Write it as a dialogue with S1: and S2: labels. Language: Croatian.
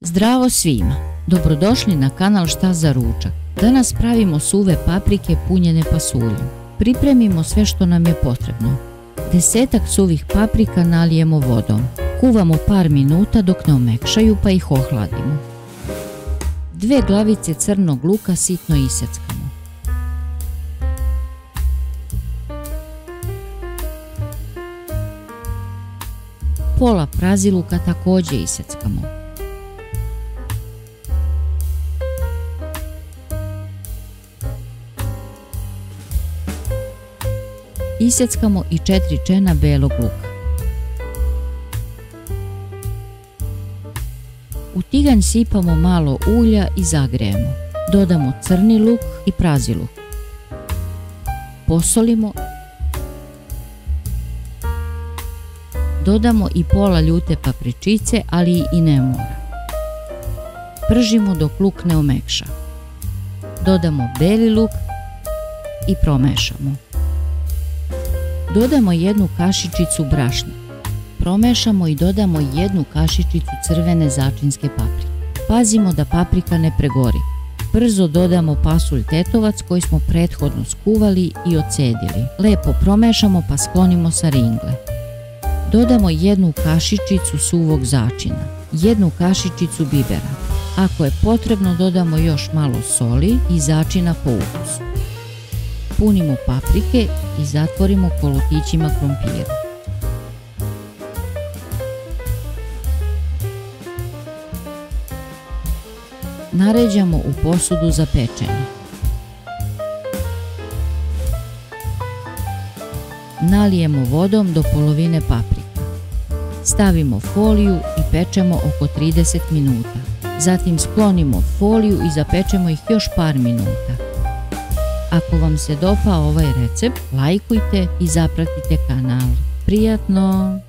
S1: Zdravo svima! Dobrodošli na kanal Šta za ručak. Danas pravimo suve paprike punjene pasuljem. Pripremimo sve što nam je potrebno. 10 suvih paprika nalijemo vodom. Kuvamo par minuta dok ne omekšaju pa ih ohladimo. 2 glavice crnog luka sitno iseckamo. Pola praziluka također iseckamo. Iseckamo i 4 čena belog luka. U tiganj sipamo malo ulja i zagrejemo. Dodamo crni luk i praziluk. Posolimo. Dodamo i pola ljute papričice, ali i ne mora. Pržimo dok luk ne omekša. Dodamo beli luk i promešamo. Dodamo 1 kašičicu brašna. Promešamo i dodamo 1 kašičicu crvene začinske paprike. Pazimo da paprika ne pregori. Brzo dodamo pasulj tetovac koji smo prethodno skuvali i ocedili. Lepo promešamo pa sklonimo sa ringle. Dodamo 1 kašičicu suvog začina, 1 kašičicu bibera. Ako je potrebno dodamo još malo soli i začina po ukusu. Punimo paprike i zatvorimo kolutićima krompira. Naređamo u posudu za pečenje. Nalijemo vodom do polovine paprika. Stavimo foliju i pečemo oko 30 minuta. Zatim sklonimo foliju i zapečemo ih još par minuta. Ako vam se dopao ovaj recept, lajkujte i zapratite kanal. Prijatno!